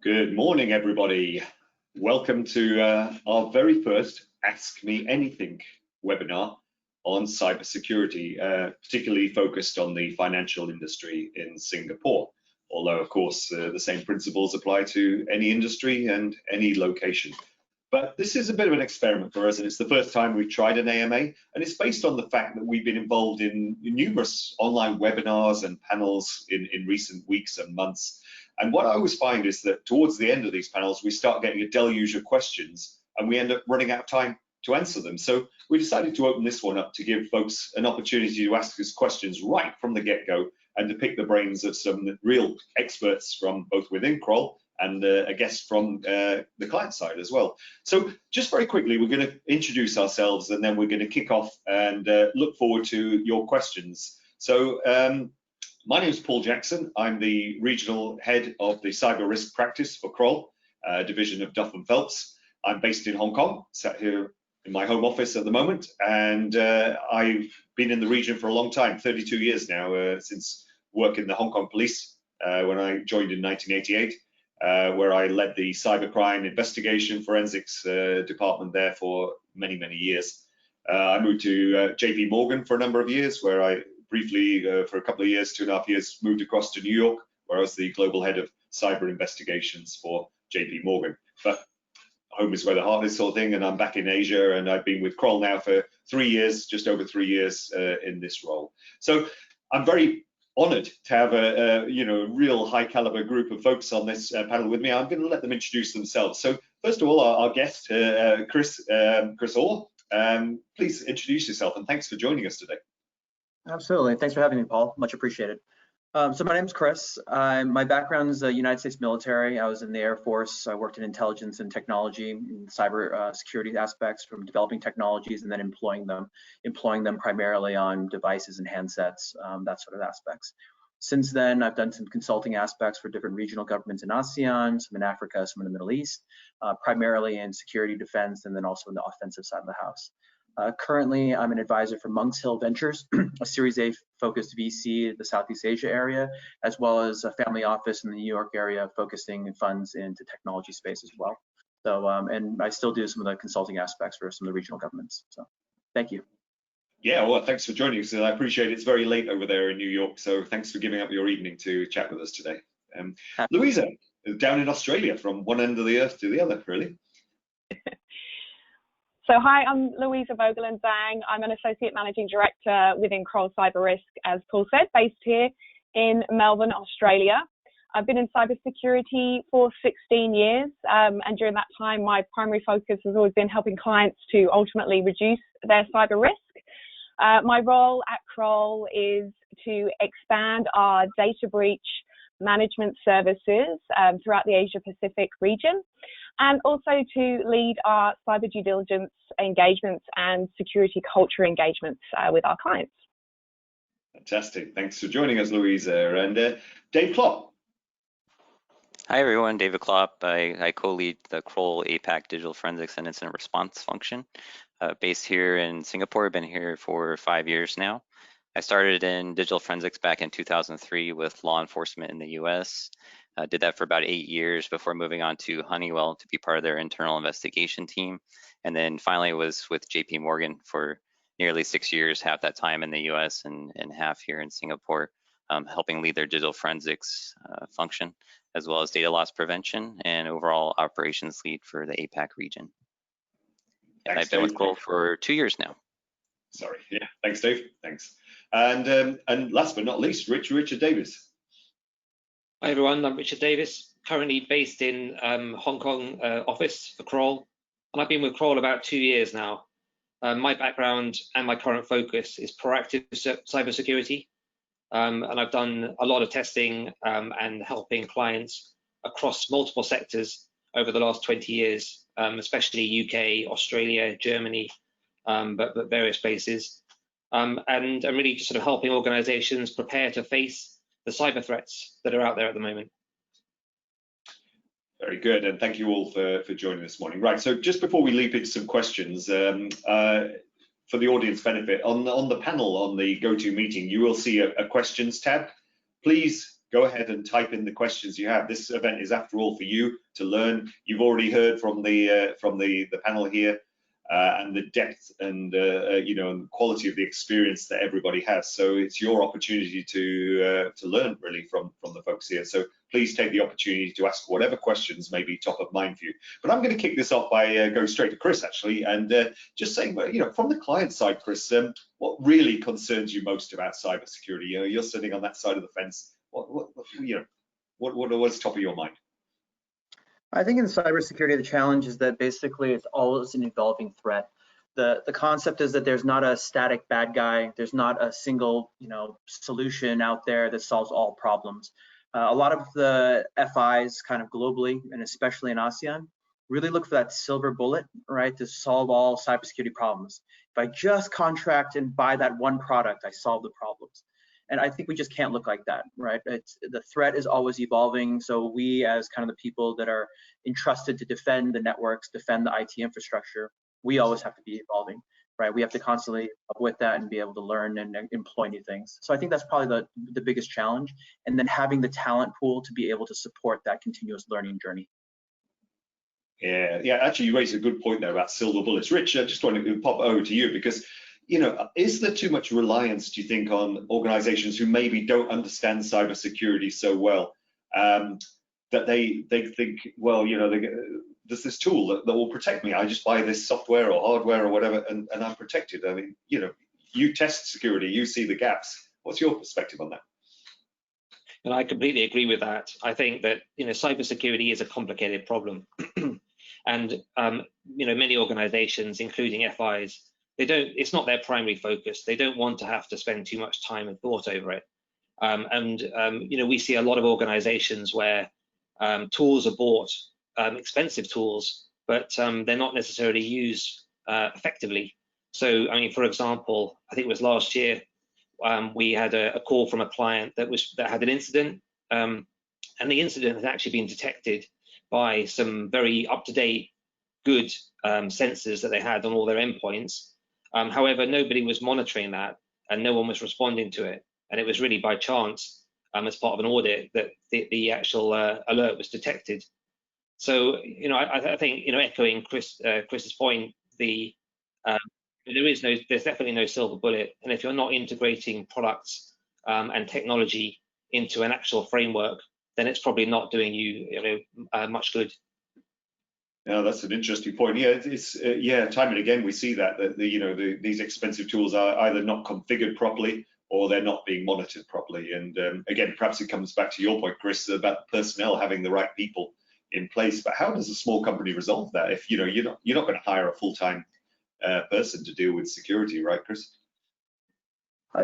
Good morning, everybody. Welcome to our very first Ask Me Anything webinar on cybersecurity, particularly focused on the financial industry in Singapore. Although, of course, the same principles apply to any industry and any location. But this is a bit of an experiment for us, and it's the first time we've tried an AMA, and it's based on the fact that we've been involved in numerous online webinars and panels in recent weeks and months. And what I always find is that towards the end of these panels, we start getting a deluge of questions, and we end up running out of time to answer them. So we decided to open this one up to give folks an opportunity to ask us questions right from the get-go and to pick the brains of some real experts from both within Kroll and a guest from the client side as well. So just very quickly, we're going to introduce ourselves and then we're going to kick off and look forward to your questions. So my name is Paul Jackson. I'm the regional head of the cyber risk practice for Kroll, division of Duff & Phelps. I'm based in Hong Kong, sat here in my home office at the moment, and I've been in the region for a long time, 32 years now, since working in the Hong Kong police when I joined in 1988. Where I led the cybercrime investigation forensics department there for many, many years. I moved to JP Morgan for a number of years, where I briefly, for a couple of years, 2.5 years, moved across to New York, where I was the global head of cyber investigations for JP Morgan. But home is where the heart is, sort of thing, and I'm back in Asia, and I've been with Kroll now for 3 years, just over 3 years in this role. So I'm very honored to have a real high caliber group of folks on this panel with me. I'm going to let them introduce themselves. So first of all, our guest, Chris Orr, please introduce yourself and thanks for joining us today. Absolutely. Thanks for having me, Paul. Much appreciated. So my name's Chris. My background is the United States military. I was in the Air Force. I worked in intelligence and technology, in cyber security aspects, from developing technologies and then employing them primarily on devices and handsets, that sort of aspects. Since then, I've done some consulting aspects for different regional governments in ASEAN, some in Africa, some in the Middle East, primarily in security defense and then also in the offensive side of the house. Currently, I'm an advisor for Monks Hill Ventures, a Series A focused VC in the Southeast Asia area, as well as a family office in the New York area focusing funds into technology space as well. So, and I still do some of the consulting aspects for some of the regional governments. So, thank you. Yeah, well, thanks for joining us. I appreciate it. It's very late over there in New York, so thanks for giving up your evening to chat with us today. Louisa, down in Australia, from one end of the earth to the other, really. So hi, I'm Louisa Vogeland-Zhang. I'm an Associate Managing Director within Kroll Cyber Risk, as Paul said, based here in Melbourne, Australia. I've been in cybersecurity for 16 years, and during that time, my primary focus has always been helping clients to ultimately reduce their cyber risk. My role at Kroll is to expand our data breach management services throughout the Asia Pacific region, and also to lead our cyber due diligence engagements and security culture engagements with our clients. Fantastic. Thanks for joining us, Louisa. And Dave Klopp. Hi, everyone. David Klopp. I co-lead the Kroll APAC Digital Forensics and Incident Response function based here in Singapore. I've been here for 5 years now. I started in digital forensics back in 2003 with law enforcement in the US. Did that for about 8 years before moving on to Honeywell to be part of their internal investigation team. And then finally was with JP Morgan for nearly 6 years, half that time in the US and half here in Singapore, helping lead their digital forensics function, as well as data loss prevention and overall operations lead for the APAC region. And I've been with Kroll for 2 years now. Sorry, yeah, thanks, Dave, thanks. And last but not least, Richard Davis. Hi everyone, I'm Richard Davis, currently based in Hong Kong office for Kroll, and I've been with Kroll about 2 years now. My background and my current focus is proactive cybersecurity, and I've done a lot of testing and helping clients across multiple sectors over the last 20 years, especially UK, Australia, Germany, but various places. And I'm really just sort of helping organizations prepare to face the cyber threats that are out there at the moment. Very good, and thank you all for joining this morning. Right, so just before we leap into some questions, for the audience benefit, on the panel on the GoToMeeting, you will see a questions tab. Please go ahead and type in the questions you have. This event is, after all, for you to learn. You've already heard from the panel here, and the depth and you know, and quality of the experience that everybody has. So it's your opportunity to learn really from the folks here. So please take the opportunity to ask whatever questions may be top of mind for you. But I'm going to kick this off by going straight to Chris, actually, and just saying, you know, from the client side, Chris, what really concerns you most about cybersecurity? You know, you're sitting on that side of the fence. What's top of your mind? I think in cybersecurity, the challenge is that basically it's always an evolving threat. The concept is that there's not a static bad guy. There's not a single, you know, solution out there that solves all problems. A lot of the FIs kind of globally, and especially in ASEAN, really look for that silver bullet, right, to solve all cybersecurity problems. If I just contract and buy that one product, I solve the problems. And I think we just can't look like that, right? The threat is always evolving. So we, as kind of the people that are entrusted to defend the networks, defend the IT infrastructure, we always have to be evolving, right? We have to constantly up with that and be able to learn and employ new things. So I think that's probably the biggest challenge. And then having the talent pool to be able to support that continuous learning journey. Yeah, actually, you raised a good point there about silver bullets. Rich, I just want to pop over to you because, you know, is there too much reliance, do you think, on organizations who maybe don't understand cybersecurity so well, that they think, well, you know, there's this tool that will protect me. I just buy this software or hardware or whatever, and I'm protected. I mean, you know, you test security, you see the gaps. What's your perspective on that? And I completely agree with that. I think that, you know, cybersecurity is a complicated problem. And, you know, many organizations, including FIs, it's not their primary focus. They don't want to have to spend too much time and thought over it. You know, we see a lot of organizations where tools are bought, expensive tools, but they're not necessarily used effectively. So, I mean, for example, I think it was last year, we had a call from a client that had an incident, and the incident had actually been detected by some very up-to-date, good sensors that they had on all their endpoints. However, nobody was monitoring that, and no one was responding to it. And it was really by chance, as part of an audit, that the actual alert was detected. So, you know, I think, you know, echoing Chris's point, there's definitely no silver bullet. And if you're not integrating products and technology into an actual framework, then it's probably not doing you much good. Yeah, that's an interesting point. Yeah, yeah, time and again we see that these expensive tools are either not configured properly or they're not being monitored properly. And again, perhaps it comes back to your point, Chris, about personnel having the right people in place. But how does a small company resolve that if you're not going to hire a full-time person to deal with security, right, Chris?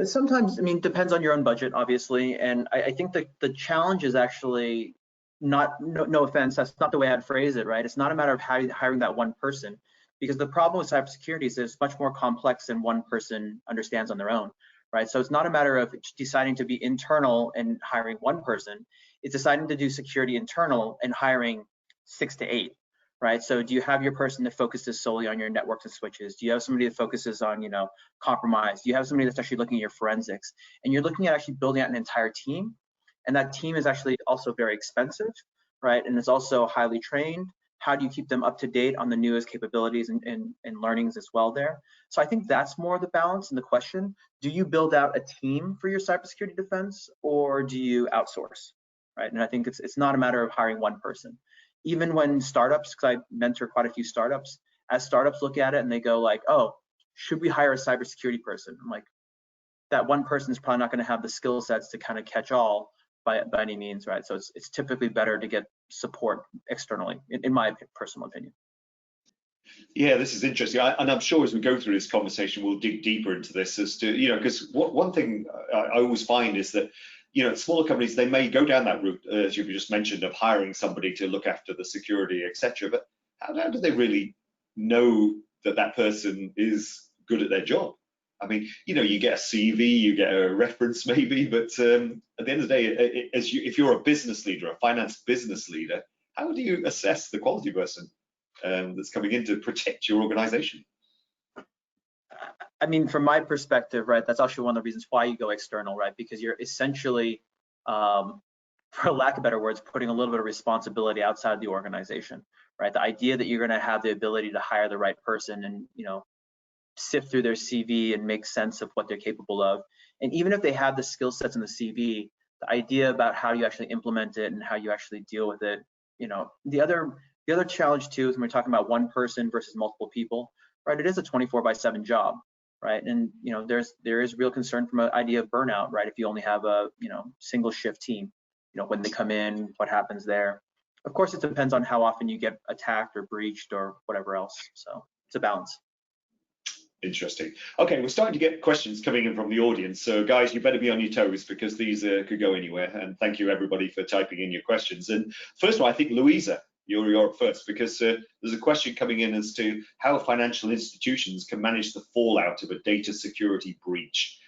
Sometimes, I mean, depends on your own budget, obviously, and I think that the challenge is actually no offense, that's not the way I'd phrase it, right? It's not a matter of hiring that one person, because the problem with cybersecurity is it's much more complex than one person understands on their own, right? So it's not a matter of deciding to be internal and hiring one person. It's deciding to do security internal and hiring 6 to 8. Right. So do you have your person that focuses solely on your networks and switches? Do you have somebody that focuses on, you know, compromise? Do you have somebody that's actually looking at your forensics? And you're looking at actually building out an entire team. And that team is actually also very expensive, right? And it's also highly trained. How do you keep them up to date on the newest capabilities and learnings as well there? So I think that's more the balance and the question. Do you build out a team for your cybersecurity defense, or do you outsource, right? And I think it's not a matter of hiring one person. Even when startups, because I mentor quite a few startups, as startups look at it and they go like, oh, should we hire a cybersecurity person? I'm like, that one person is probably not going to have the skill sets to kind of catch all by any means, right? So it's typically better to get support externally, in my personal opinion. Yeah, this is interesting, and I'm sure as we go through this conversation, we'll dig deeper into this as to, you know, because one thing I always find is that, you know, smaller companies, they may go down that route, as you just mentioned, of hiring somebody to look after the security, etc. But how do they really know that that person is good at their job? I mean, you know, you get a CV, you get a reference maybe, but at the end of the day, if you're a business leader, a finance business leader, how do you assess the quality person that's coming in to protect your organization? I mean, from my perspective, right, that's actually one of the reasons why you go external, right? Because you're essentially for lack of better words, putting a little bit of responsibility outside the organization, right? The idea that you're going to have the ability to hire the right person and, you know, sift through their CV and make sense of what they're capable of. And even if they have the skill sets in the CV, the idea about how you actually implement it and how you actually deal with it, you know, the other challenge too is when we're talking about one person versus multiple people, right? It is a 24/7 job, right? And, you know, there is real concern from an idea of burnout, right? If you only have a, you know, single shift team, you know, when they come in, what happens there. Of course, it depends on how often you get attacked or breached or whatever else. So it's a balance. Interesting. Okay, we're starting to get questions coming in from the audience. So guys, you better be on your toes because these could go anywhere. And thank you everybody for typing in your questions. And first of all, I think Louisa, you're up first because there's a question coming in as to how financial institutions can manage the fallout of a data security breach.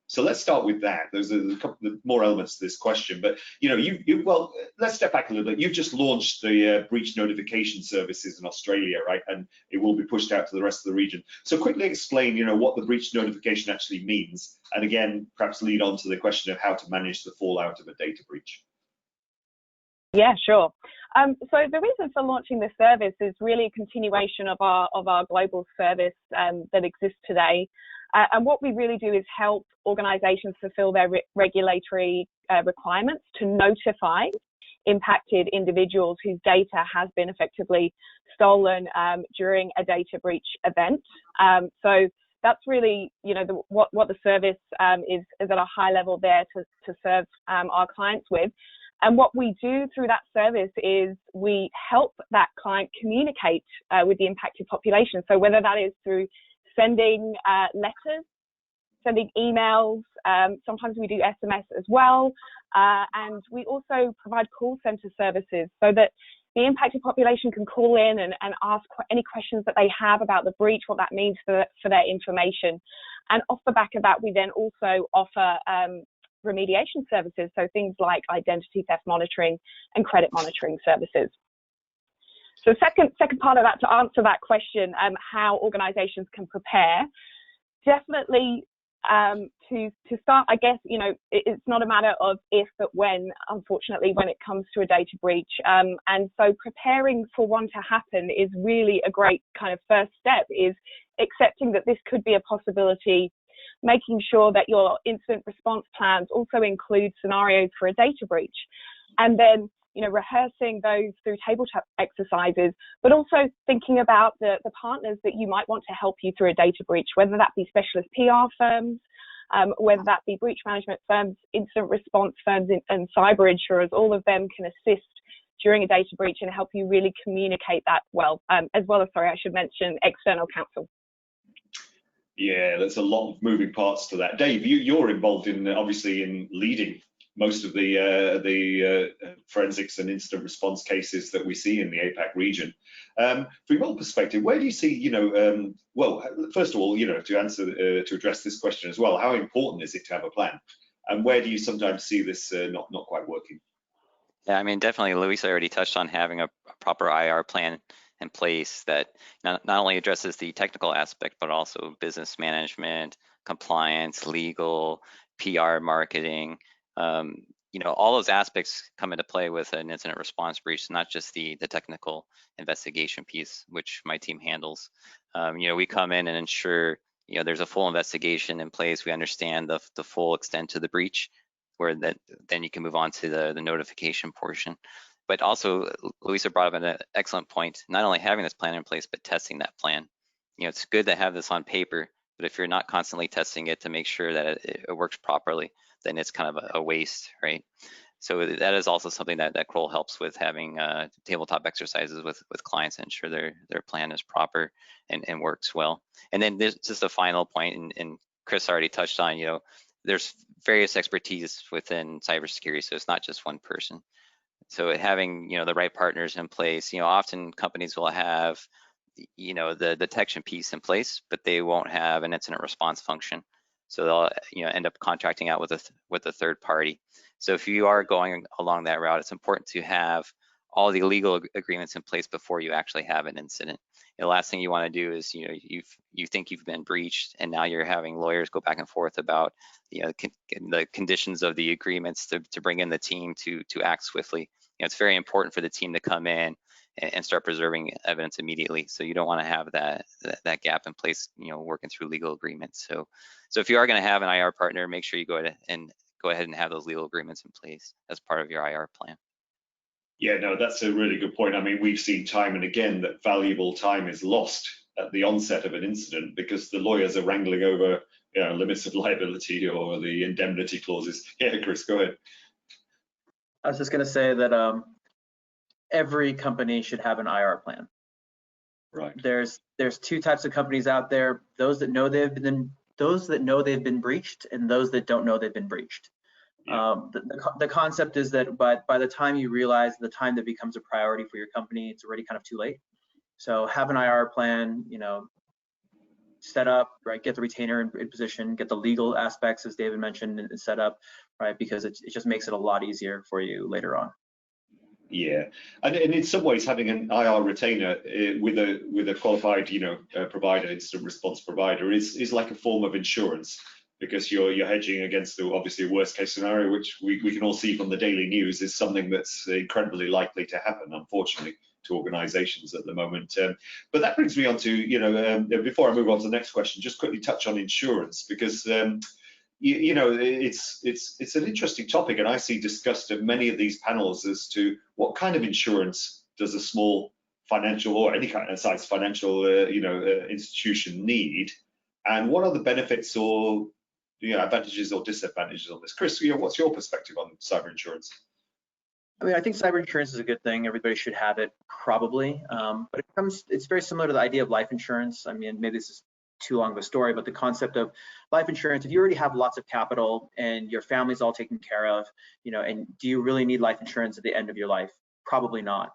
So let's start with that. There's a couple of more elements to this question, but you know, well, let's step back a little bit. You've just launched the breach notification services in Australia, right? And it will be pushed out to the rest of the region. So quickly explain, you know, what the breach notification actually means, and again, perhaps lead on to the question of how to manage the fallout of a data breach. Yeah, sure. So the reason for launching this service is really a continuation of our global service that exists today. And what we really do is help organizations fulfill their regulatory requirements to notify impacted individuals whose data has been effectively stolen during a data breach event. So that's really, you know, what the service is at a high level there to serve our clients with. And what we do through that service is we help that client communicate with the impacted population. So whether that is through sending letters, sending emails, sometimes we do SMS as well, and we also provide call center services so that the impacted population can call in and ask any questions that they have about the breach, what that means for their information. And off the back of that, we then also offer remediation services, so things like identity theft monitoring and credit monitoring services. So second part of that, to answer that question, how organizations can prepare, definitely to start, I guess, you know, it's not a matter of if, but when, unfortunately, when it comes to a data breach. And so preparing for one to happen is really a great kind of first step, is accepting that this could be a possibility, making sure that your incident response plans also include scenarios for a data breach, and then, you know, rehearsing those through tabletop exercises, but also thinking about the partners that you might want to help you through a data breach, whether that be specialist PR firms, whether that be breach management firms, incident response firms, and cyber insurers. All of them can assist during a data breach and help you really communicate that well, as well as, sorry, I should mention external counsel. Yeah, there's a lot of moving parts to that. Dave, you're involved in, obviously, in leading most of the forensics and incident response cases that we see in the APAC region. From your perspective, where do you see, you know, well, first of all, you know, to address this question as well, how important is it to have a plan, and where do you sometimes see this not quite working? Yeah, I mean, definitely, Luisa already touched on having a proper IR plan in place that not only addresses the technical aspect, but also business management, compliance, legal, PR, marketing. You know, all those aspects come into play with an incident response breach, not just the technical investigation piece, which my team handles. You know, we come in and ensure, you know, there's a full investigation in place. We understand the full extent of the breach, where then you can move on to the notification portion. But also, Luisa brought up an excellent point, not only having this plan in place, but testing that plan. You know, it's good to have this on paper, but if you're not constantly testing it to make sure that it works properly, then it's kind of a waste, right? So that is also something that Kroll helps with, having tabletop exercises with clients to ensure their plan is proper and works well. And then there's just a final point, and Chris already touched on, you know, there's various expertise within cybersecurity, so it's not just one person. So having, you know, the right partners in place, you know, often companies will have, you know, the detection piece in place, but they won't have an incident response function. So they'll, you know, end up contracting out with a third party. So if you are going along that route, it's important to have all the legal agreements in place before you actually have an incident. The last thing you want to do is, you think you've been breached, and now you're having lawyers go back and forth about, the conditions of the agreements to bring in the team to act swiftly. It's very important for the team to come in and start preserving evidence immediately. So you don't want to have that gap in place, working through legal agreements. So if you are going to have an IR partner, make sure you go ahead and have those legal agreements in place as part of your IR plan. Yeah, no, that's a really good point. I mean, we've seen time and again that valuable time is lost at the onset of an incident because the lawyers are wrangling over limits of liability or the indemnity clauses. Yeah, Chris, go ahead. I was just going to say that every company should have an IR plan. Right. There's two types of companies out there: those that know they've been breached, and those that don't know they've been breached. Yeah. The concept is that by the time you realize the time that becomes a priority for your company, it's already kind of too late. So have an IR plan, set up, right? Get the retainer in position, get the legal aspects, as David mentioned, set up, right? Because it just makes it a lot easier for you later on. Yeah, and in some ways, having an IR retainer with a qualified, provider, instant response provider, is like a form of insurance, because you're hedging against obviously a worst case scenario, which we can all see from the daily news is something that's incredibly likely to happen, unfortunately, to organizations at the moment. But that brings me on to, before I move on to the next question, just quickly touch on insurance, because it's an interesting topic, and I see discussed at many of these panels as to what kind of insurance does a small financial or any kind of size financial institution need, and what are the benefits or advantages or disadvantages on this. Chris, what's your perspective on cyber insurance? I mean, I think cyber insurance is a good thing. Everybody should have it, probably. But it's very similar to the idea of life insurance. I mean, maybe this is too long of a story, but the concept of life insurance, if you already have lots of capital and your family's all taken care of, and do you really need life insurance at the end of your life? Probably not.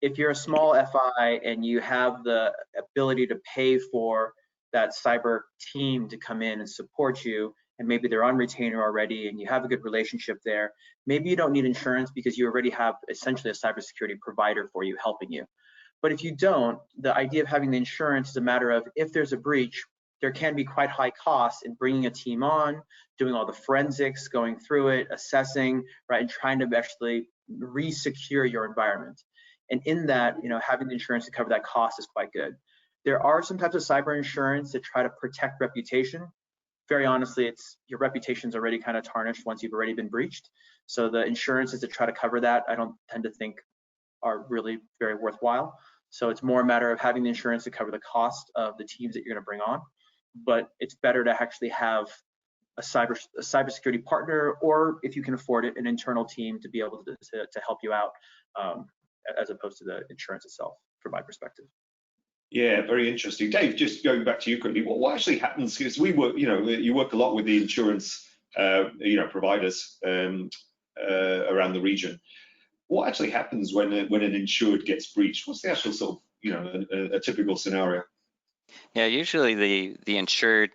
If you're a small FI and you have the ability to pay for that cyber team to come in and support you, and maybe they're on retainer already and you have a good relationship there, maybe you don't need insurance because you already have essentially a cybersecurity provider for you, helping you. But if you don't, the idea of having the insurance is a matter of, if there's a breach, there can be quite high costs in bringing a team on, doing all the forensics, going through it, assessing, right, and trying to actually re-secure your environment. And in that, having the insurance to cover that cost is quite good. There are some types of cyber insurance that try to protect reputation. Very honestly, your reputation's already kind of tarnished once you've already been breached. So the insurances that try to cover that, I don't tend to think are really very worthwhile. So it's more a matter of having the insurance to cover the cost of the teams that you're going to bring on. But it's better to actually have a cybersecurity partner, or if you can afford it, an internal team to be able to help you out, as opposed to the insurance itself, from my perspective. Yeah, very interesting. Dave, just going back to you quickly, what actually happens, because we work, you work a lot with the insurance, providers around the region. What actually happens when an insured gets breached? What's the actual sort of, a typical scenario? Yeah, usually the insured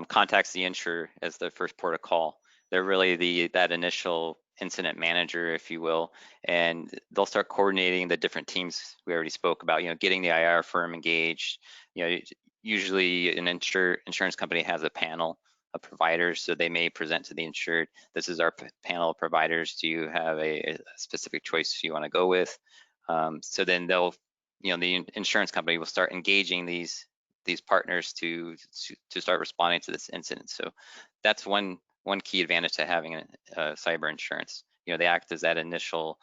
contacts the insurer as the first port of call. They're really that initial incident manager, if you will, and they'll start coordinating the different teams we already spoke about, getting the IR firm engaged. Usually an insurance company has a panel of providers, so they may present to the insured, this is our panel of providers, do you have a specific choice you want to go with? So then they'll, the insurance company will start engaging these partners to start responding to this incident. So that's one key advantage to having a cyber insurance. They act as that initial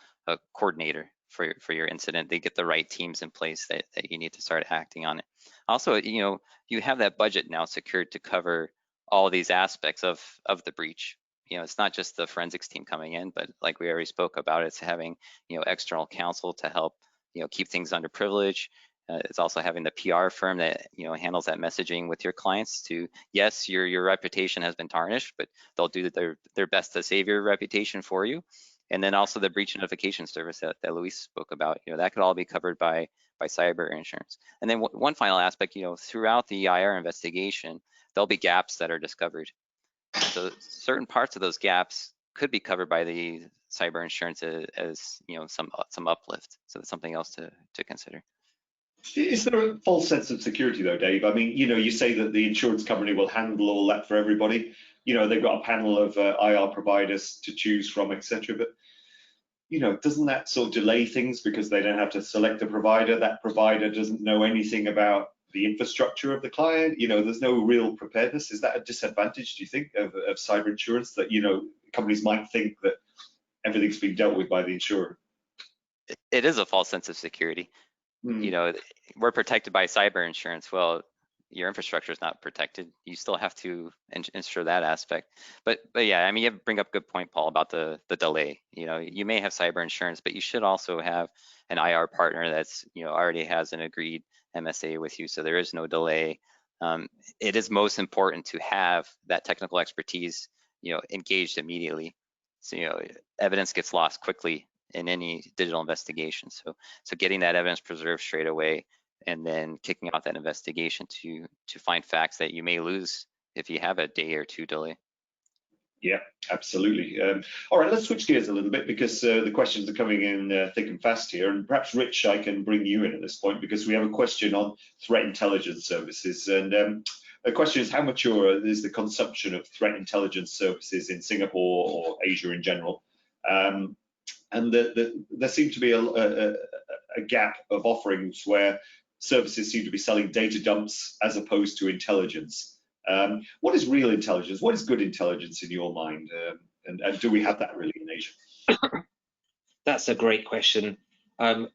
coordinator for your incident. They get the right teams in place that you need to start acting on it. Also, you have that budget now secured to cover all these aspects of the breach. It's not just the forensics team coming in, but like we already spoke about, it's having external counsel to help keep things under privilege. It's also having the PR firm that handles that messaging with your clients to, yes, your reputation has been tarnished, but they'll do their best to save your reputation for you. And then also the breach notification service that Luis spoke about, that could all be covered by cyber insurance. And then one final aspect, throughout the IR investigation, there'll be gaps that are discovered. So certain parts of those gaps could be covered by the cyber insurance as some uplift. So that's something else to consider. Is there a false sense of security though, Dave? I mean, you say that the insurance company will handle all that for everybody. They've got a panel of IR providers to choose from, etc. But doesn't that sort of delay things because they don't have to select a provider? That provider doesn't know anything about the infrastructure of the client. There's no real preparedness. Is that a disadvantage, do you think, of cyber insurance, that companies might think that everything's being dealt with by the insurer? It is a false sense of security. We're protected by cyber insurance. Well, your infrastructure is not protected. You still have to ensure that aspect. But yeah, I mean, you bring up a good point, Paul, about the delay. You may have cyber insurance, but you should also have an IR partner that's already has an agreed MSA with you, so there is no delay. It is most important to have that technical expertise engaged immediately. So evidence gets lost quickly in any digital investigation. So getting that evidence preserved straight away, and then kicking off that investigation to find facts that you may lose if you have a day or two delay. Yeah, absolutely. All right, let's switch gears a little bit because the questions are coming in thick and fast here. And perhaps, Rich, I can bring you in at this point because we have a question on threat intelligence services. And the question is, how mature is the consumption of threat intelligence services in Singapore or Asia in general? And there seems to be a gap of offerings where services seem to be selling data dumps as opposed to intelligence. What is real intelligence? What is good intelligence in your mind? And do we have that really in Asia? That's a great question. I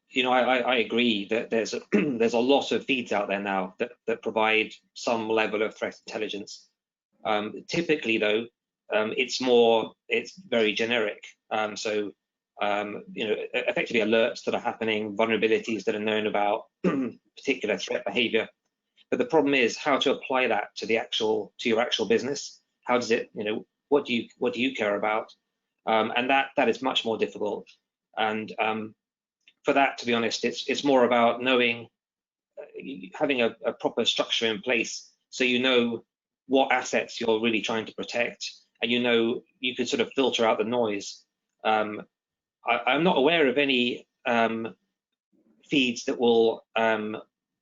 agree that there's a lot of feeds out there now that provide some level of threat intelligence. Typically, though, it's very generic. Effectively alerts that are happening, vulnerabilities that are known about, particular threat behavior. But the problem is how to apply that to your actual business. How does it, what do you care about? And that is much more difficult. And for that, to be honest, it's more about knowing, having a proper structure in place, so you know what assets you're really trying to protect, and you can sort of filter out the noise. I'm not aware of any feeds that will,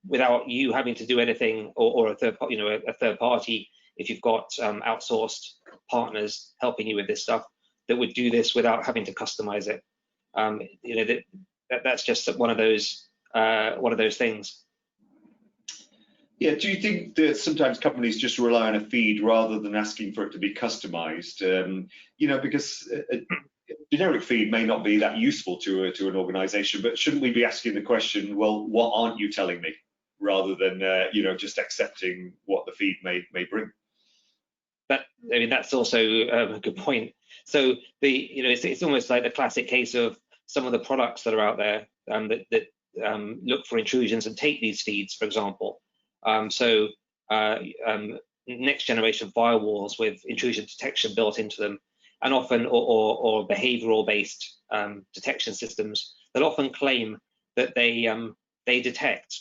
without you having to do anything, or a third party, if you've got outsourced partners helping you with this stuff, that would do this without having to customize it. That's just one of those things. Yeah, do you think that sometimes companies just rely on a feed rather than asking for it to be customized? Because a generic feed may not be that useful to an organization, but shouldn't we be asking the question, well, what aren't you telling me, rather than just accepting what the feed may bring? That's also a good point. So it's almost like the classic case of some of the products that are out there that look for intrusions and take these feeds, for example. Next generation firewalls with intrusion detection built into them, and often or behavioral based detection systems that often claim that they detect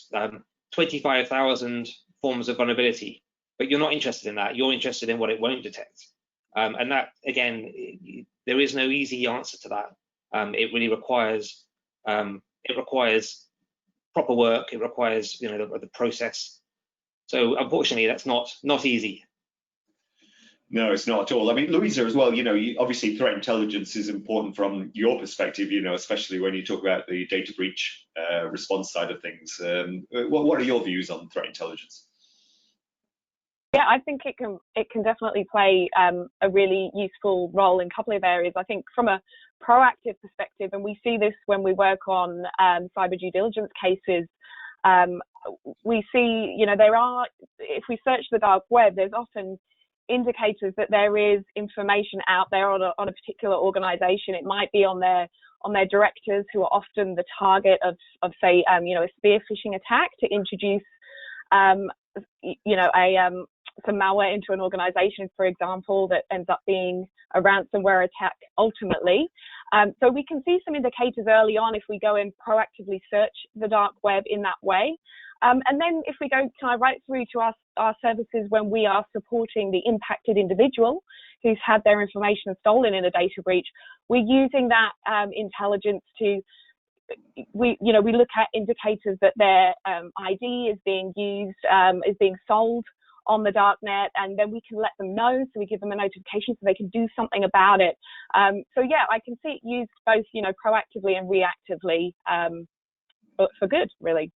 25,000 forms of vulnerability, but you're not interested in that. You're interested in what it won't detect. And that, again, there is no easy answer to that. It really requires proper work. It requires the process. So unfortunately, that's not easy. No, it's not at all. I mean, Louisa, as well, obviously threat intelligence is important from your perspective, especially when you talk about the data breach response side of things. What are your views on threat intelligence? Yeah, I think it can definitely play a really useful role in a couple of areas. I think from a proactive perspective, and we see this when we work on cyber due diligence cases, we see, if we search the dark web, there's often indicators that there is information out there on a particular organization. It might be on their directors, who are often the target of say, a spear phishing attack to introduce, some malware into an organization, for example, that ends up being a ransomware attack ultimately. So we can see some indicators early on if we go and proactively search the dark web in that way. And then if we go kind of right through to our services when we are supporting the impacted individual who's had their information stolen in a data breach, we're using that intelligence to, we look at indicators that their ID is being used, is being sold on the dark net, and then we can let them know, so we give them a notification so they can do something about it. So yeah, I can see it used both, proactively and reactively, but for good, really.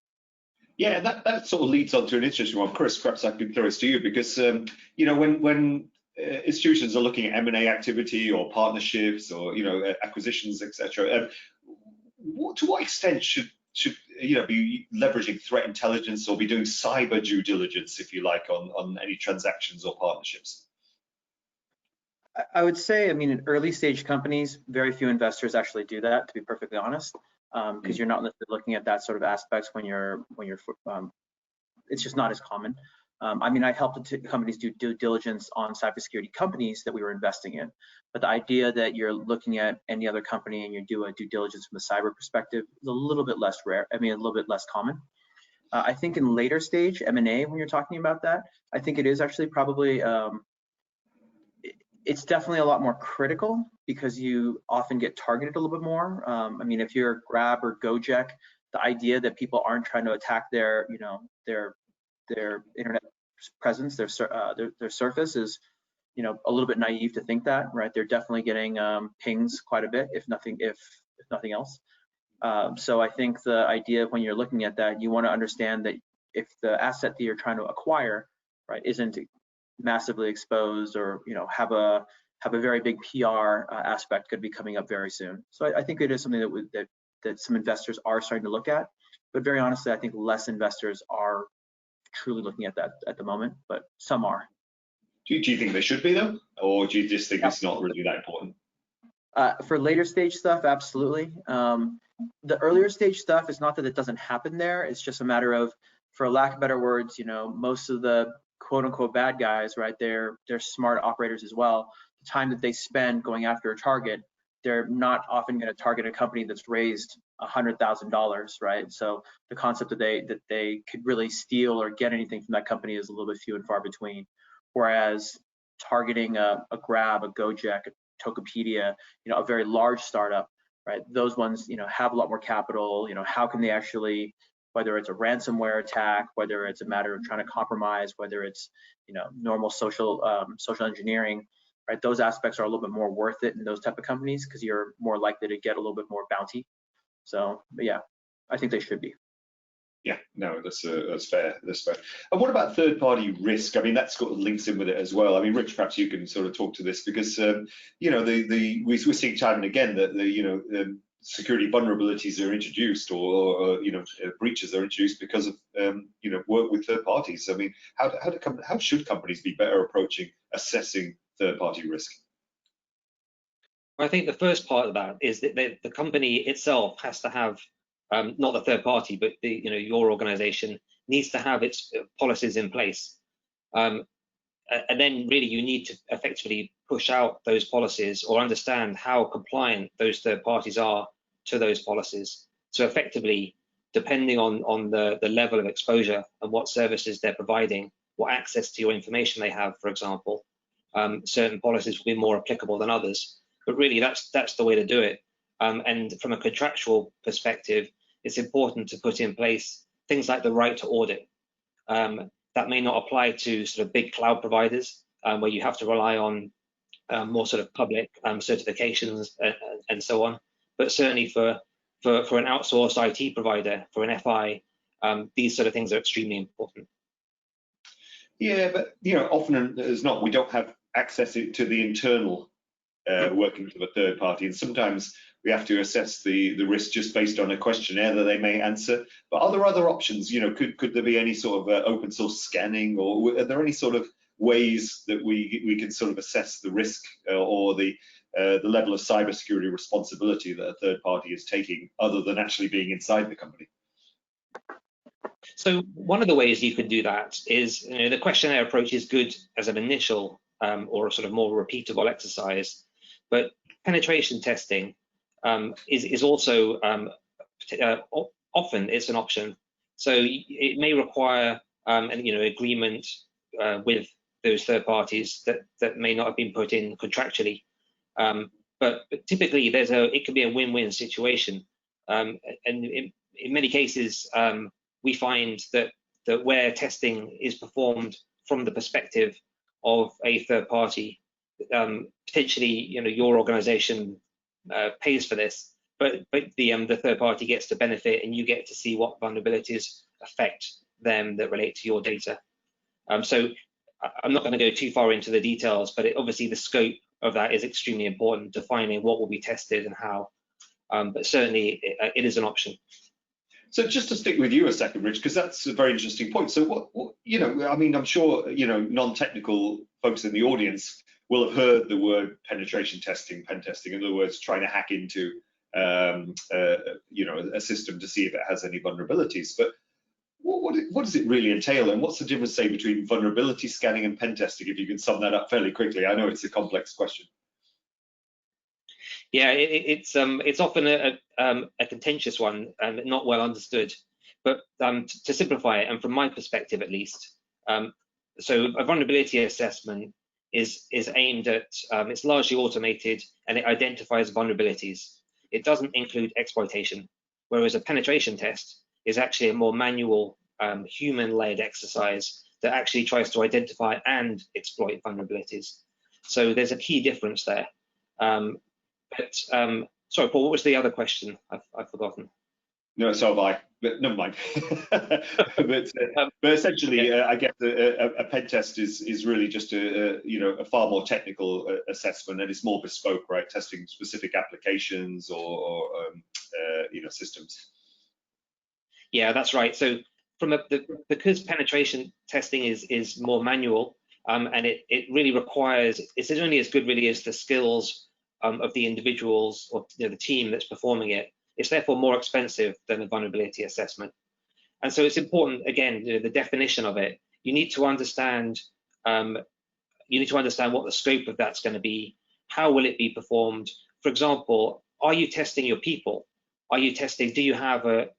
Yeah, that sort of leads on to an interesting one. Chris, perhaps I could throw this to you because, when institutions are looking at M&A activity or partnerships or, acquisitions, etc., to what extent should be leveraging threat intelligence or be doing cyber due diligence, if you like, on any transactions or partnerships? I would say, in early stage companies, very few investors actually do that, to be perfectly honest, because you're not necessarily looking at that sort of aspects when you're it's just not as common. I helped companies do due diligence on cybersecurity companies that we were investing in, but the idea that you're looking at any other company and you do a due diligence from a cyber perspective is a little bit less rare. A little bit less common. I think in later stage M&A, when you're talking about that, I think it is actually probably it's definitely a lot more critical because you often get targeted a little bit more. If you're Grab or Gojek, the idea that people aren't trying to attack their internet presence, their surface is, a little bit naive to think that, right? They're definitely getting pings quite a bit, if nothing else. So I think the idea of when you're looking at that, you want to understand that if the asset that you're trying to acquire, right, isn't massively exposed or have a very big PR aspect could be coming up very soon. So I think it is something that some investors are starting to look at, but very honestly, I think less investors are truly looking at that at the moment, but some are. Do you think they should be though, or do you just think it's not really that important? For later stage stuff, absolutely. The earlier stage stuff is not that it doesn't happen there. It's just a matter of, for lack of better words, most of the quote unquote bad guys, right? They're smart operators as well. The time that they spend going after a target, they're not often going to target a company that's raised $100,000, right? So the concept that they could really steal or get anything from that company is a little bit few and far between. Whereas targeting a Grab, a Gojek, a Tokopedia, a very large startup, right? Those ones, have a lot more capital. How can they actually, whether it's a ransomware attack, whether it's a matter of trying to compromise, whether it's normal social engineering, right? Those aspects are a little bit more worth it in those type of companies because you're more likely to get a little bit more bounty. So, but yeah, I think they should be. Yeah, no, that's fair. That's fair. And what about third-party risk? That's got links in with it as well. Rich, perhaps you can sort of talk to this because we're seeing time and again that the security vulnerabilities are introduced or breaches are introduced because of work with third parties. How should companies be better approaching assessing third-party risk? I think the first part of that is that the company itself has to have, not the third party, but your organization needs to have its policies in place. And then really you need to effectively push out those policies or understand how compliant those third parties are to those policies. So effectively, depending on the level of exposure and what services they're providing, what access to your information they have, for example, certain policies will be more applicable than others. But really, that's the way to do it. And from a contractual perspective, it's important to put in place things like the right to audit. That may not apply to sort of big cloud providers where you have to rely on more sort of public certifications and so on. But certainly for an outsourced IT provider, for an FI, these sort of things are extremely important. Yeah, but often as not, we don't have access to the internal workings of a third party, and sometimes we have to assess the risk just based on a questionnaire that they may answer. But are there other options? Could there be any sort of open source scanning, or are there any sort of ways that we can sort of assess the risk or the level of cybersecurity responsibility that a third party is taking, other than actually being inside the company? So one of the ways you could do that is, the questionnaire approach is good as an initial or a sort of more repeatable exercise, but penetration testing is also often it's an option So it may require agreement with those third parties that may not have been put in contractually. But typically, it can be a win-win situation, and in many cases, we find that where testing is performed from the perspective of a third party, potentially, your organization pays for this, but the third party gets to benefit, and you get to see what vulnerabilities affect them that relate to your data. So I'm not going to go too far into the details, but obviously the scope of that is extremely important, defining what will be tested and how. But certainly it is an option. So just to stick with you a second, Rich, because that's a very interesting point. So what I mean, I'm sure, non-technical folks in the audience will have heard the word penetration testing, pen testing, in other words, trying to hack into, a system to see if it has any vulnerabilities. But what does it really entail, and what's the difference, say, between vulnerability scanning and pen testing? If you can sum that up fairly quickly. I know it's a complex question. Yeah, it's often a contentious one and not well understood. But to simplify it, and from my perspective at least, so a vulnerability assessment is aimed at, it's largely automated, and it identifies vulnerabilities. It doesn't include exploitation, whereas a penetration test is actually a more manual, human-led exercise that actually tries to identify and exploit vulnerabilities. So there's a key difference there. Sorry, Paul, what was the other question? I've forgotten. No, so have I, but never mind. but essentially, I guess a pen test is really just a far more technical assessment, and it's more bespoke, right? Testing specific applications or systems. Yeah, that's right. So because penetration testing is more manual, and it really requires, it's only as good really as the skills of the individuals or the team that's performing it. It's therefore more expensive than a vulnerability assessment. And so it's important, again, the definition of it. You need to understand what the scope of that's going to be. How will it be performed? For example, are you testing your people? Are you testing, do you have a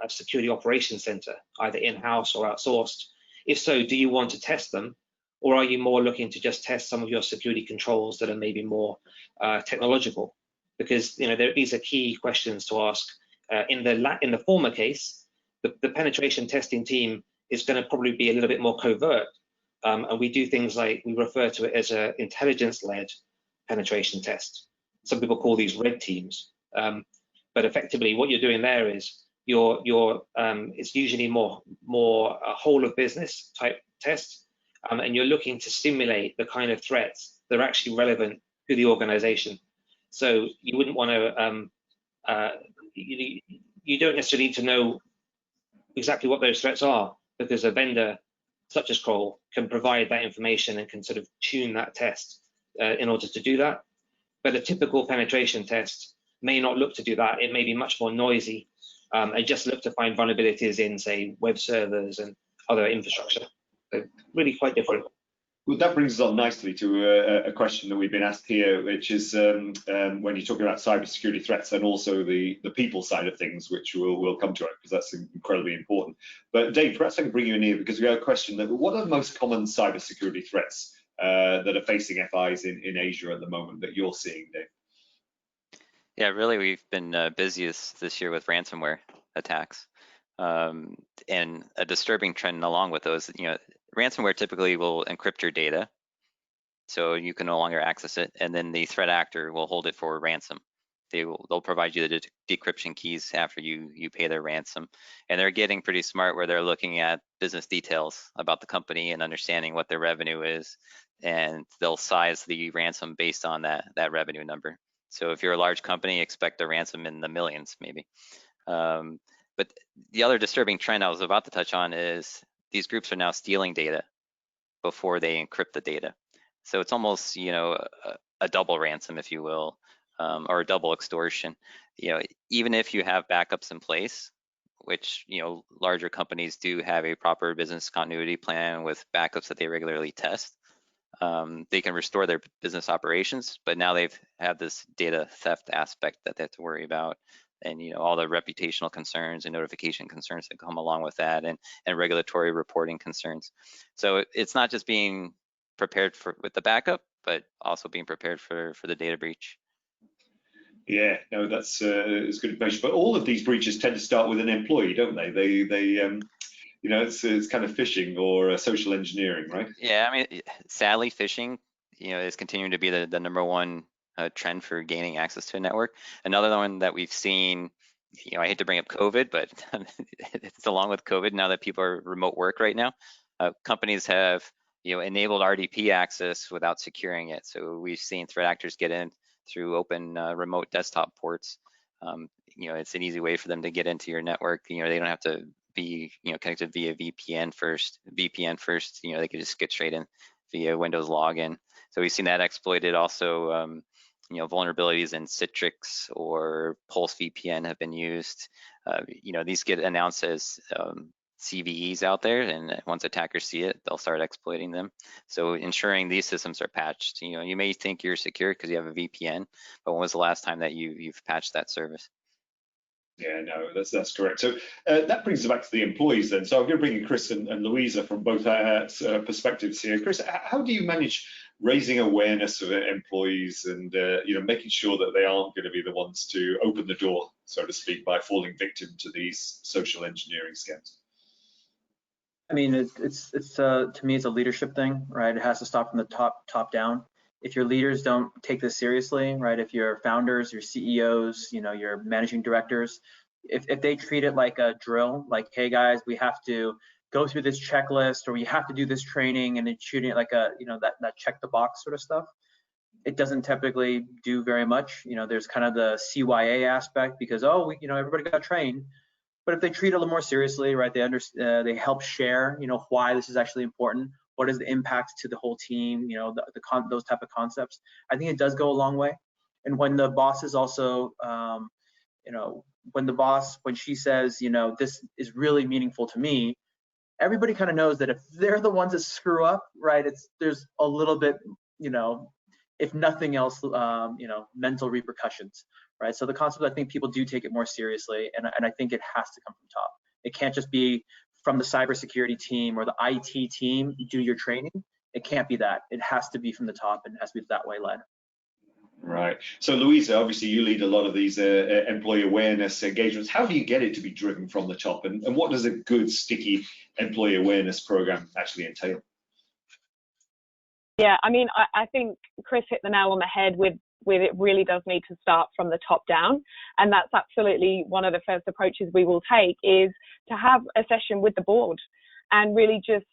security operations center, either in-house or outsourced? If so, do you want to test them? Or are you more looking to just test some of your security controls that are maybe more technological? Because these are key questions to ask. In the former case, the penetration testing team is going to probably be a little bit more covert, and we do things like, we refer to it as an intelligence-led penetration test. Some people call these red teams, but effectively what you're doing there is it's usually more a whole of business type test, and you're looking to stimulate the kind of threats that are actually relevant to the organization. So you wouldn't want to, you don't necessarily need to know exactly what those threats are, because a vendor such as Kroll can provide that information and can sort of tune that test in order to do that. But a typical penetration test may not look to do that. It may be much more noisy and just look to find vulnerabilities in, say, web servers and other infrastructure. So really quite different. Well, that brings us on nicely to a question that we've been asked here, which is when you're talking about cybersecurity threats and also the people side of things, which we'll come to it because that's incredibly important. But Dave, perhaps I can bring you in here because we have a question that what are the most common cybersecurity threats that are facing FIs in Asia at the moment that you're seeing, Dave? Yeah, really, we've been busiest this year with ransomware attacks, and a disturbing trend along with those. Ransomware typically will encrypt your data, so you can no longer access it, and then the threat actor will hold it for ransom. They'll provide you the decryption keys after you pay their ransom, and they're getting pretty smart where they're looking at business details about the company and understanding what their revenue is, and they'll size the ransom based on that revenue number. So if you're a large company, expect a ransom in the millions maybe. But the other disturbing trend I was about to touch on is these groups are now stealing data before they encrypt the data. So it's almost, a double ransom, if you will, or a double extortion. Even if you have backups in place, which, larger companies do have a proper business continuity plan with backups that they regularly test, they can restore their business operations, but now they've had this data theft aspect that they have to worry about. and all the reputational concerns and notification concerns that come along with that, and regulatory reporting concerns. So it's not just being prepared with the backup, but also being prepared for the data breach. Yeah, no, that's good information. But all of these breaches tend to start with an employee, don't they? It's kind of phishing or social engineering, right? Yeah, I mean, sadly, phishing, is continuing to be the number one trend for gaining access to a network. Another one that we've seen, I hate to bring up COVID, but it's along with COVID now that people are remote work right now. Companies have, enabled RDP access without securing it. So we've seen threat actors get in through open remote desktop ports. It's an easy way for them to get into your network. They don't have to be connected via VPN first. They could just get straight in via Windows login. So we've seen that exploited. Also, vulnerabilities in Citrix or Pulse VPN have been used. These get announced as CVEs out there, and once attackers see it, they'll start exploiting them. So ensuring these systems are patched. You may think you're secure because you have a VPN, but when was the last time that you've patched that service? Yeah, no, that's correct. So that brings us back to the employees then. So I'm going to bring in Chris and Louisa from both perspectives here. Chris, how do you manage raising awareness of employees and making sure that they aren't going to be the ones to open the door, so to speak, by falling victim to these social engineering scams? I mean, it's to me, it's a leadership thing, right? It has to start from the top down. If your leaders don't take this seriously, right? If your founders, your CEOs, your managing directors, if they treat it like a drill, like, hey guys, we have to go through this checklist, or we have to do this training, and it's treating it like a, that check the box sort of stuff, it doesn't typically do very much. There's kind of the CYA aspect because, everybody got trained. But if they treat it a little more seriously, right, they help share, why this is actually important, what is the impact to the whole team, those type of concepts. I think it does go a long way. And when the boss is also, when she says, this is really meaningful to me, everybody kind of knows that if they're the ones that screw up, right, there's a little bit, if nothing else, mental repercussions. Right, so the concept, I think people do take it more seriously, and I think it has to come from top. It can't just be from the cybersecurity team or the IT team do your training. It can't be that. It has to be from the top, and it has to be that way led. Right. So Louisa, obviously you lead a lot of these employee awareness engagements. How do you get it to be driven from the top, and what does a good sticky employee awareness program actually entail? Yeah, I mean, I think Chris hit the nail on the head with it really does need to start from the top down. And that's absolutely one of the first approaches we will take, is to have a session with the board and really just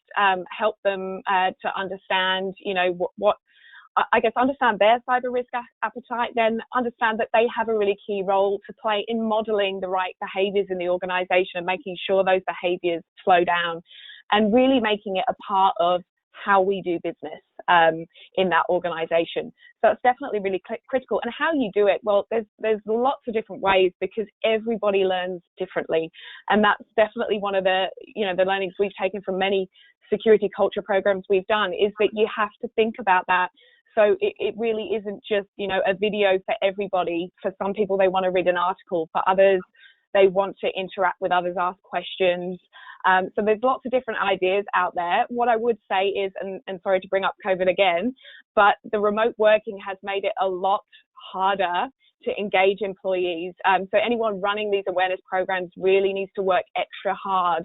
help them to understand, understand their cyber risk appetite, then understand that they have a really key role to play in modeling the right behaviors in the organization and making sure those behaviors slow down, and really making it a part of how we do business in that organization. So it's definitely really critical. And how you do it, well, there's lots of different ways, because everybody learns differently. And that's definitely one of the, the learnings we've taken from many security culture programs we've done, is that you have to think about that. So it really isn't just, a video for everybody. For some people, they want to read an article. For others, they want to interact with others, ask questions. So there's lots of different ideas out there. What I would say is, and sorry to bring up COVID again, but the remote working has made it a lot harder to engage employees. So anyone running these awareness programs really needs to work extra hard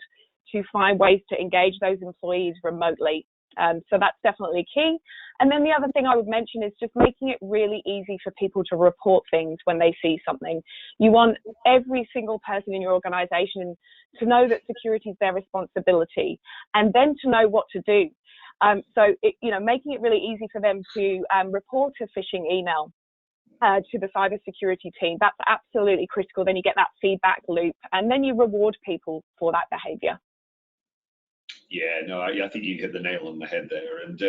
to find ways to engage those employees remotely. So that's definitely key. And then the other thing I would mention is just making it really easy for people to report things when they see something. You want every single person in your organization to know that security is their responsibility, and then to know what to do. Making it really easy for them to report a phishing email to the cybersecurity team. That's absolutely critical. Then you get that feedback loop, and then you reward people for that behavior. Yeah, no, I think you hit the nail on the head there. And,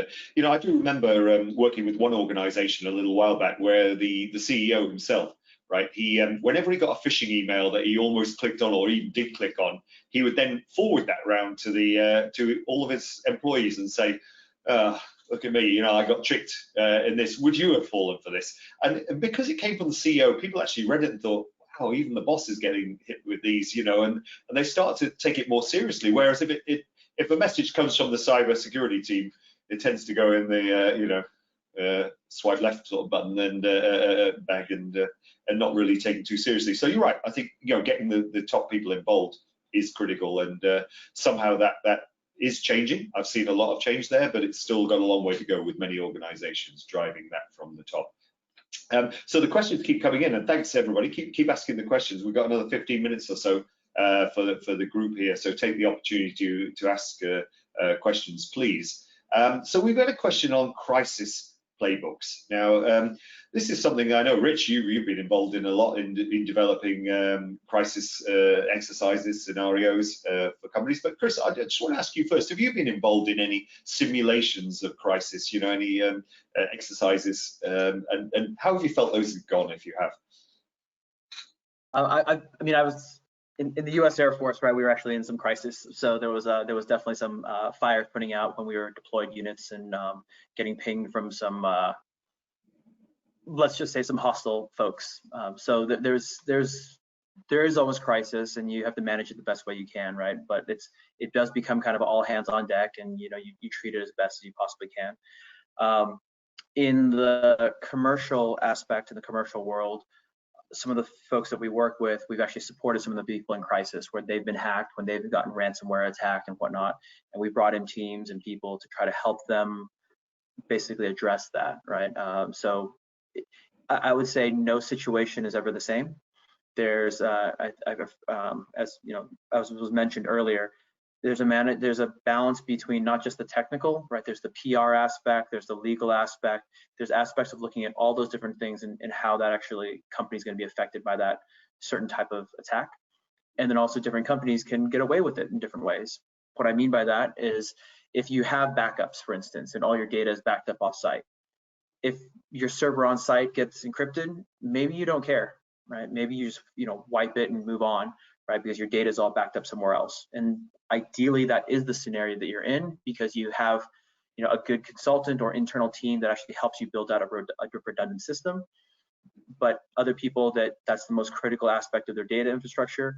I do remember working with one organization a little while back where the CEO himself, right, he whenever he got a phishing email that he almost clicked on or even did click on, he would then forward that round to all of his employees and say, look at me, I got tricked in this. Would you have fallen for this? And because it came from the CEO, people actually read it and thought, wow, even the boss is getting hit with these, you know, and they start to take it more seriously. Whereas if a message comes from the cybersecurity team, it tends to go in the swipe left sort of button and bag and not really taken too seriously. So you're right. I think, you know, getting the top people involved is critical, and somehow that is changing. I've seen a lot of change there, but it's still got a long way to go with many organizations driving that from the top. So the questions keep coming in, and thanks everybody. Keep asking the questions. We've got another 15 minutes or so for the group here, so take the opportunity to ask questions, please. So we've got a question on crisis playbooks. Now, this is something I know, Rich, you've been involved in a lot in developing crisis exercises, scenarios for companies. But Chris, I just want to ask you first, have you been involved in any simulations of crisis, you know, any exercises, and how have you felt those have gone, if you have? I mean, I was in the U.S. Air Force, right? We were actually in some crisis, so there was definitely some fires putting out when we were deployed units and getting pinged from some, let's just say, some hostile folks. So there is always crisis, and you have to manage it the best way you can, right? But it does become kind of all hands on deck, and you know you treat it as best as you possibly can. In the commercial aspect, in the commercial world, some of the folks that we work with, we've actually supported some of the people in crisis where they've been hacked, when they've gotten ransomware attacked and whatnot, and we brought in teams and people to try to help them basically address that, right? So I would say no situation is ever the same. There's, as you know, as was mentioned earlier, there's a balance between not just the technical, right? There's the PR aspect, there's the legal aspect, there's aspects of looking at all those different things and how that actually company is going to be affected by that certain type of attack. And then also different companies can get away with it in different ways. What I mean by that is if you have backups, for instance, and all your data is backed up off-site, if your server on site gets encrypted, maybe you don't care, right? Maybe you just, you know, wipe it and move on, right? Because your data is all backed up somewhere else. And ideally, that is the scenario that you're in, because you have, you know, a good consultant or internal team that actually helps you build out a redundant system. But other people, that's the most critical aspect of their data infrastructure.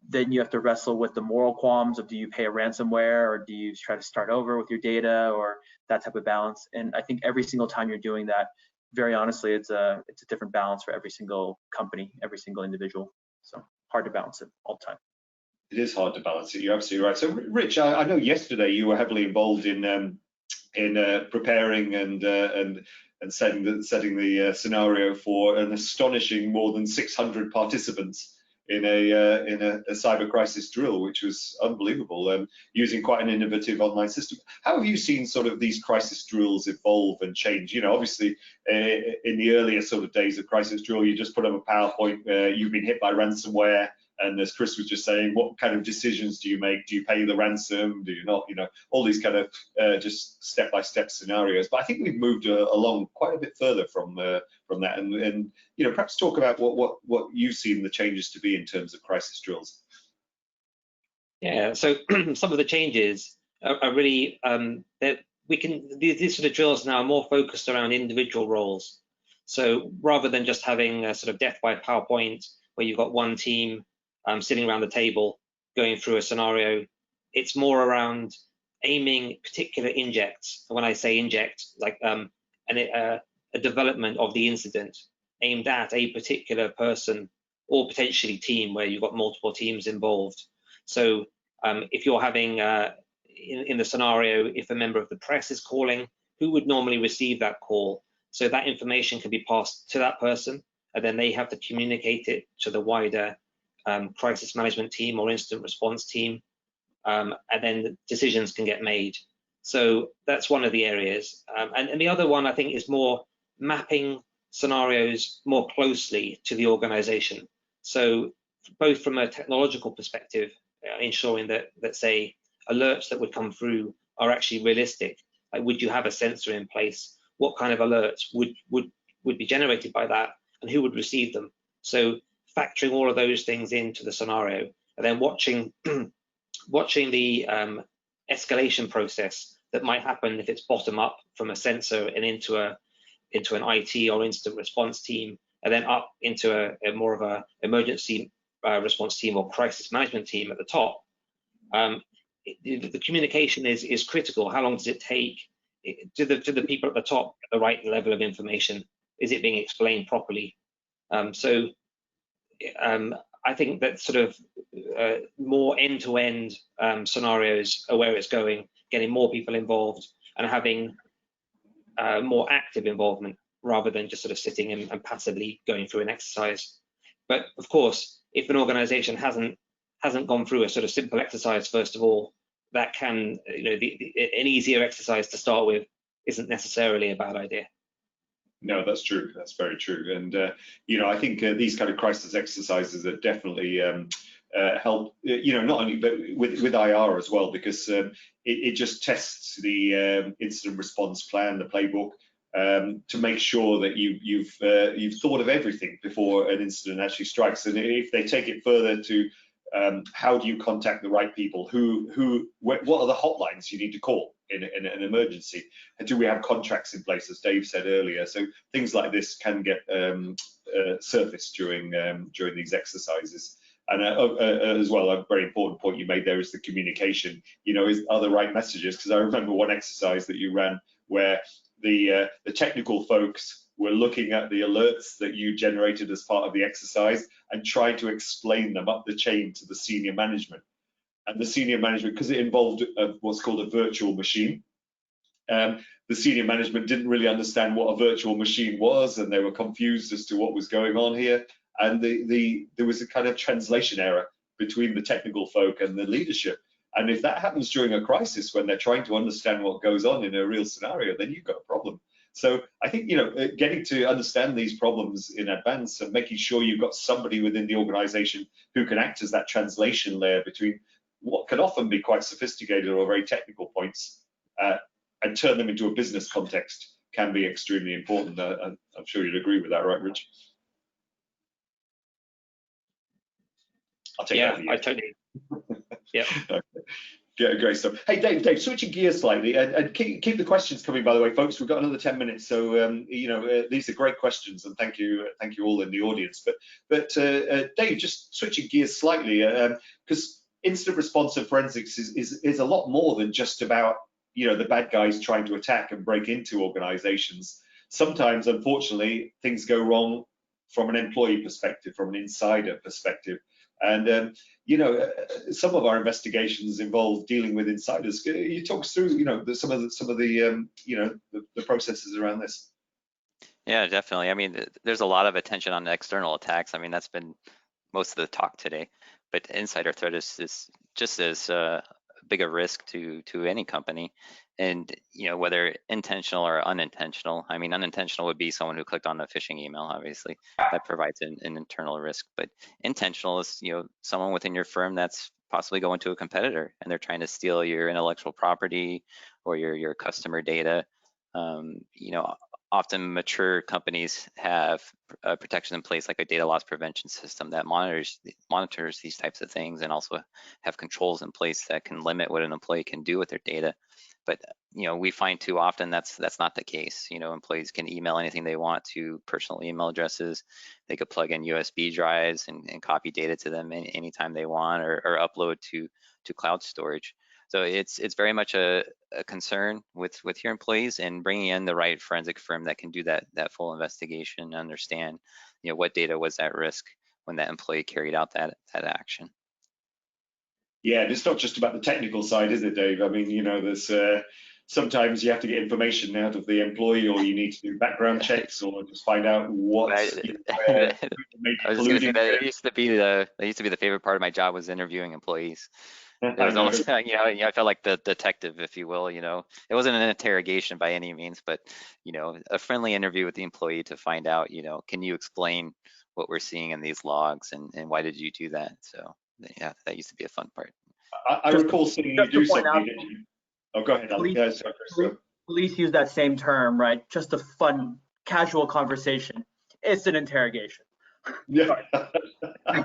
Then you have to wrestle with the moral qualms of, do you pay a ransomware, or do you try to start over with your data, or that type of balance. And I think every single time you're doing that, very honestly, it's a different balance for every single company, every single individual. So hard to balance it all the time. It is hard to balance it. You're absolutely right. So, Rich, I know yesterday you were heavily involved in preparing and setting the scenario for an astonishing more than 600 participants in a cyber crisis drill, which was unbelievable, using quite an innovative online system. How have you seen sort of these crisis drills evolve and change? You know, obviously in the earlier sort of days of crisis drill, you just put up a PowerPoint where you've been hit by ransomware, and as Chris was just saying, what kind of decisions do you make? Do you pay the ransom? Do you not? You know, all these kind of just step-by-step scenarios. But I think we've moved along quite a bit further from that, and you know, perhaps talk about what you've seen the changes to be in terms of crisis drills. Yeah, so some of the changes are really that these sort of drills now are more focused around individual roles. So rather than just having a sort of death by PowerPoint where you've got one team sitting around the table going through a scenario, it's more around aiming particular injects. When I say inject, like a development of the incident aimed at a particular person or potentially team where you've got multiple teams involved. So if you're having, in the scenario, if a member of the press is calling, who would normally receive that call? So that information can be passed to that person, and then they have to communicate it to the wider crisis management team or incident response team, and then decisions can get made. So that's one of the areas. And the other one, I think, is more mapping scenarios more closely to the organization. So both from a technological perspective, ensuring that, let's say, alerts that would come through are actually realistic. Like, would you have a sensor in place? What kind of alerts would be generated by that, and who would receive them? So factoring all of those things into the scenario, and then watching the escalation process that might happen if it's bottom up from a sensor and into an IT or incident response team, and then up into a more of a emergency response team or crisis management team at the top, the communication is critical. How long does it take? Do the people at the top get the right level of information? Is it being explained properly? So I think that sort of more end-to-end scenarios are where it's going, getting more people involved and having more active involvement rather than just sort of sitting and passively going through an exercise. But of course, if an organization hasn't gone through a sort of simple exercise, first of all, that can, an easier exercise to start with isn't necessarily a bad idea. No, that's true. That's very true. And, I think these kind of crisis exercises are definitely help, not only but with IR as well, because it just tests the incident response plan, the playbook, to make sure that you've thought of everything before an incident actually strikes. And if they take it further to how do you contact the right people? What are the hotlines you need to call in an emergency? And do we have contracts in place, as Dave said earlier? So things like this can get surfaced during these exercises. And as well, a very important point you made there is the communication. Are the right messages? Because I remember one exercise that you ran where the technical folks were looking at the alerts that you generated as part of the exercise and trying to explain them up the chain to the senior management. And the senior management, because it involved what's called a virtual machine, the senior management didn't really understand what a virtual machine was, and they were confused as to what was going on here. And there was a kind of translation error between the technical folk and the leadership. And if that happens during a crisis, when they're trying to understand what goes on in a real scenario, then you've got a problem. So I think, getting to understand these problems in advance and making sure you've got somebody within the organization who can act as that translation layer between what can often be quite sophisticated or very technical points and turn them into a business context can be extremely important. I'm sure you'd agree with that, right, Rich? I'll take that. I totally. Yeah. Okay. Yeah, great stuff. Hey, Dave, switching gears slightly, and keep the questions coming, by the way, folks. We've got another 10 minutes, so these are great questions, and thank you all in the audience. But Dave, just switching gears slightly, because incident response and forensics is a lot more than just about the bad guys trying to attack and break into organizations. Sometimes, unfortunately, things go wrong from an employee perspective, from an insider perspective. And some of our investigations involve dealing with insiders. Can you talk us through some of the processes around this? Yeah, definitely. I mean, there's a lot of attention on external attacks. I mean, that's been most of the talk today. But insider threat is just as big a risk to any company, and whether intentional or unintentional. I mean, unintentional would be someone who clicked on a phishing email. Obviously, that provides an internal risk. But intentional is someone within your firm that's possibly going to a competitor and they're trying to steal your intellectual property or your customer data. Often mature companies have protection in place, like a data loss prevention system that monitors these types of things, and also have controls in place that can limit what an employee can do with their data. But we find too often that's not the case. Employees can email anything they want to personal email addresses. They could plug in USB drives and copy data to them anytime they want, or upload to cloud storage. So it's very much a concern with your employees, and bringing in the right forensic firm that can do that full investigation and understand what data was at risk when that employee carried out that action. Yeah, and it's not just about the technical side, is it, Dave? I mean, there's sometimes you have to get information out of the employee, or you need to do background checks, or just find out what. I was just going to say that used to be the favorite part of my job, was interviewing employees. It was almost, I felt like the detective, if you will. It wasn't an interrogation by any means, but a friendly interview with the employee to find out, can you explain what we're seeing in these logs, and why did you do that? So yeah, that used to be a fun part. I recall seeing you do something. Did you? Oh, go ahead. Police use that same term, right? Just a fun, casual conversation. It's an interrogation. Yeah.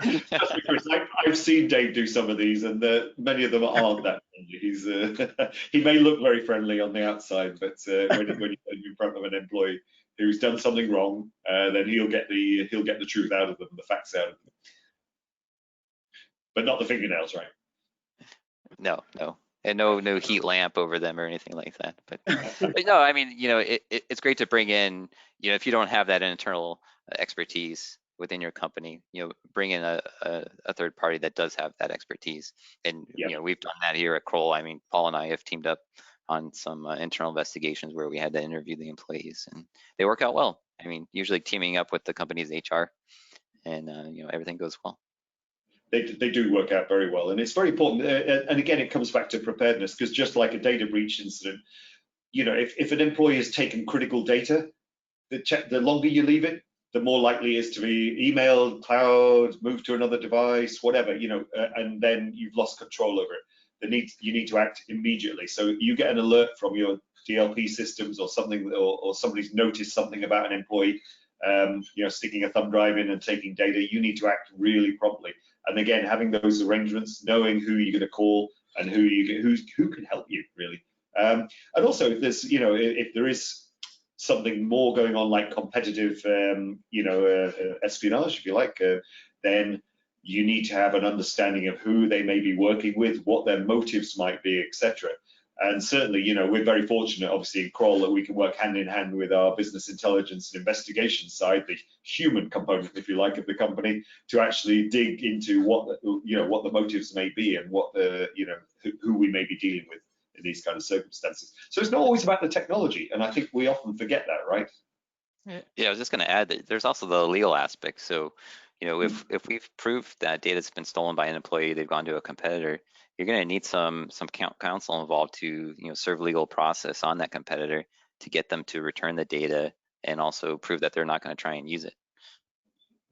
Just because I've seen Dave do some of these, and many of them aren't that friendly. He may look very friendly on the outside, but when you're in front of an employee, who's done something wrong, then he'll get the truth out of them, the facts out of them, but not the fingernails, right? No, and no heat lamp over them or anything like that. But no, I mean, it's great to bring in, if you don't have that internal expertise within your company, bring in a third party that does have that expertise. And we've done that here at Kroll. I mean, Paul and I have teamed up on some internal investigations where we had to interview the employees, and they work out well. I mean, usually teaming up with the company's HR, and everything goes well. They do work out very well, and it's very important. And again, it comes back to preparedness, because just like a data breach incident, if an employee has taken critical data, the longer you leave it, the more likely it is to be emailed, cloud, moved to another device, whatever, and then you've lost control over it. You need to act immediately. So you get an alert from your DLP systems or something, or somebody's noticed something about an employee, sticking a thumb drive in and taking data. You need to act really promptly. And again, having those arrangements, knowing who you're going to call and who can help you really. And also, if there's, if there is something more going on, like competitive, espionage, if you like, then you need to have an understanding of who they may be working with, what their motives might be, etc. And certainly, we're very fortunate, obviously, in Kroll, that we can work hand in hand with our business intelligence and investigation side, the human component, if you like, of the company, to actually dig into what the motives may be and what who we may be dealing with in these kind of circumstances. So it's not always about the technology, and I think we often forget that, right? Yeah, I was just going to add that there's also the legal aspect. So, if we've proved that data's been stolen by an employee, they've gone to a competitor, you're going to need some counsel involved to serve legal process on that competitor to get them to return the data and also prove that they're not going to try and use it.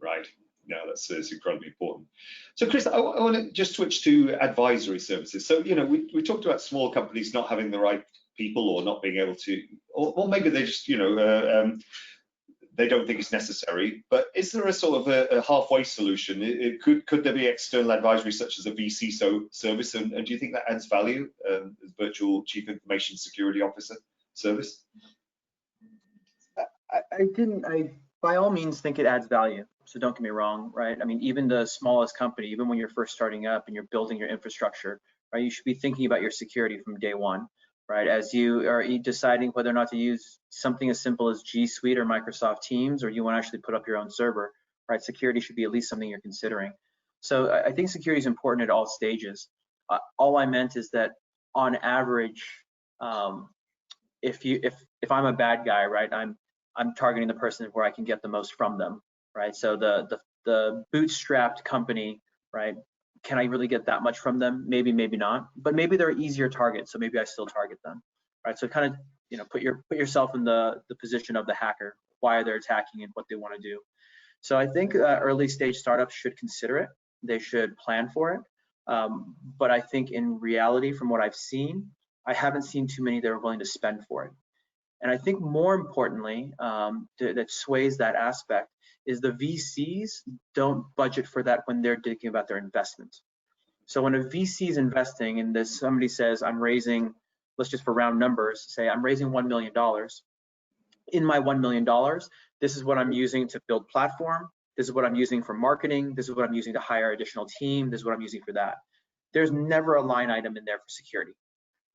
Right. No, that's incredibly important. So, Chris, I want to just switch to advisory services. So, we talked about small companies not having the right people, or not being able to, or maybe they just, they don't think it's necessary. But is there a sort of a halfway solution? Could there be external advisory, such as a VC service? And do you think that adds value as virtual chief information security officer service? I by all means think it adds value. So don't get me wrong, right? I mean, even the smallest company, even when you're first starting up and you're building your infrastructure, right, you should be thinking about your security from day one, right? As you are deciding whether or not to use something as simple as G Suite or Microsoft Teams, or you want to actually put up your own server, right? Security should be at least something you're considering. So I think security is important at all stages. All I meant is that on average, if I'm a bad guy, right, I'm targeting the person where I can get the most from them, right? So the bootstrapped company, right? Can I really get that much from them? Maybe, maybe not. But maybe they're easier targets, so maybe I still target them, right? So kind of put yourself in the position of the hacker, why they're attacking and what they want to do. So I think early stage startups should consider it. They should plan for it. But I think in reality, from what I've seen, I haven't seen too many that are willing to spend for it. And I think more importantly, that sways that aspect is the VCs don't budget for that when they're thinking about their investment. So when a VC is investing and somebody says, I'm raising, let's just for round numbers, say I'm raising $1 million. In my $1 million, this is what I'm using to build platform. This is what I'm using for marketing. This is what I'm using to hire additional team. This is what I'm using for that. There's never a line item in there for security,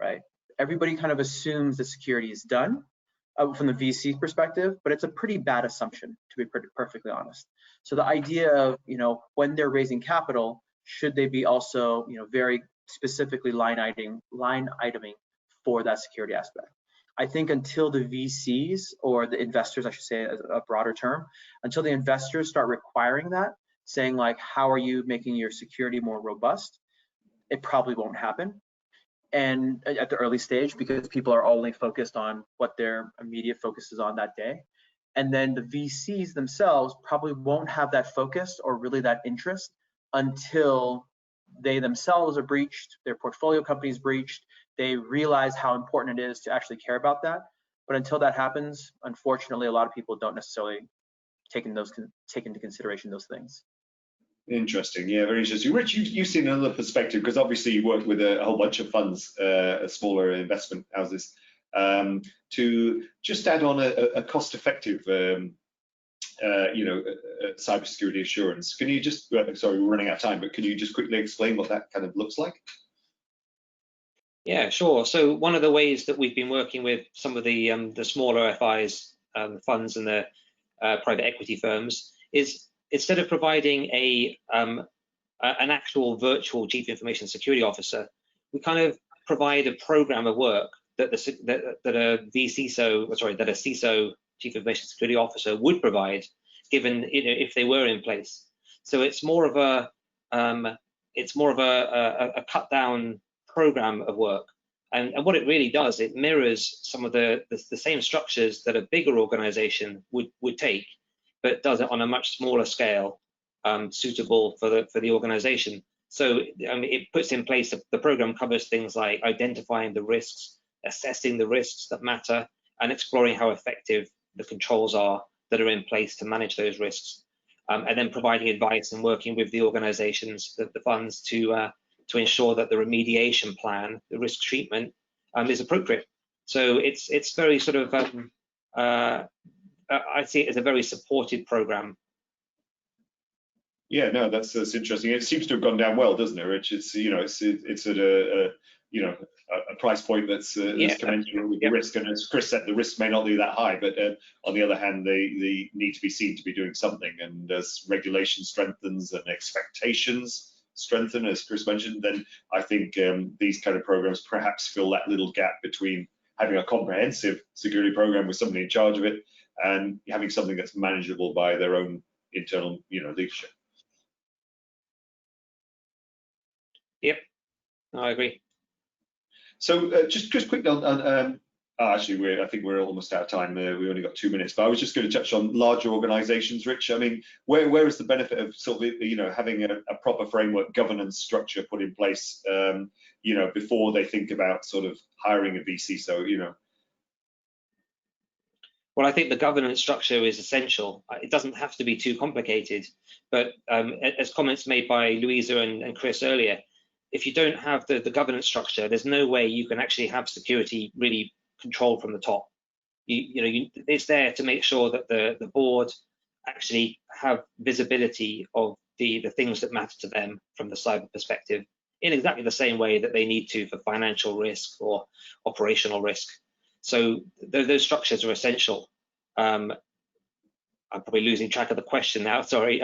right? Everybody kind of assumes that security is done from the VC perspective, but it's a pretty bad assumption, to be perfectly honest. So the idea of, when they're raising capital, should they be also, very specifically line iteming for that security aspect? I think until the VCs, or the investors, I should say, as a broader term, until the investors start requiring that, saying like, how are you making your security more robust? It probably won't happen. And at the early stage, because people are only focused on what their immediate focus is on that day. And then the VCs themselves probably won't have that focus or really that interest until they themselves are breached, their portfolio companies breached, they realize how important it is to actually care about that. But until that happens, unfortunately, a lot of people don't necessarily take into consideration those things. Interesting, yeah, very interesting. Rich, you've seen another perspective, because obviously you work with a whole bunch of funds, smaller investment houses. to just add on a cost-effective cybersecurity assurance. Can you just, sorry, we're running out of time, but can you just quickly explain what that kind of looks like? Yeah, sure. So one of the ways that we've been working with some of the smaller FIs, funds and the private equity firms is instead of providing an actual virtual chief information security officer, we kind of provide a program of work that a CISO, chief information security officer, would provide, given if they were in place. So it's more of a cut down program of work, and what it really does, it mirrors some of the same structures that a bigger organization would take, but does it on a much smaller scale, suitable for the organization. So it puts in place, the program covers things like identifying the risks, assessing the risks that matter, and exploring how effective the controls are that are in place to manage those risks, and then providing advice and working with the organizations, the funds, to ensure that the remediation plan, the risk treatment, is appropriate. So it's very sort of, I see it as a very supported program. Yeah, no, that's interesting. It seems to have gone down well, doesn't it, Rich? It's it's at a price point that's commensurate with the risk. And as Chris said, the risk may not be that high, but on the other hand, they need to be seen to be doing something. And as regulation strengthens and expectations strengthen, as Chris mentioned, then I think these kind of programs perhaps fill that little gap between having a comprehensive security program with somebody in charge of it and having something that's manageable by their own internal leadership. Yep, I agree. So just quickly on actually, I think we're almost out of time. We only got 2 minutes, but I was just going to touch on larger organizations, Rich. I mean, where is the benefit of sort of having a proper framework governance structure put in place before they think about sort of hiring a VC? So Well, I think the governance structure is essential. It doesn't have to be too complicated, but as comments made by Louisa and Chris earlier, if you don't have the governance structure, there's no way you can actually have security really controlled from the top. It's there to make sure that the board actually have visibility of the things that matter to them from the cyber perspective, in exactly the same way that they need to for financial risk or operational risk. So those structures are essential. I'm probably losing track of the question now, sorry,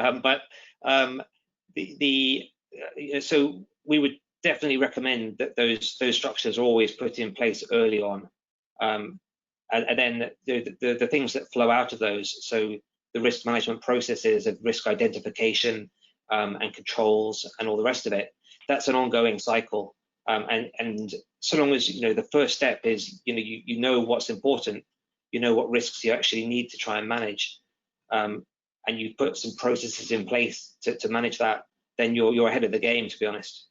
so we would definitely recommend that those structures are always put in place early on, and then the things that flow out of those, so the risk management processes of risk identification and controls and all the rest of it, that's an ongoing cycle, and so long as the first step is you know what's important, you know what risks you actually need to try and manage, and you put some processes in place to manage that, then you're ahead of the game, to be honest.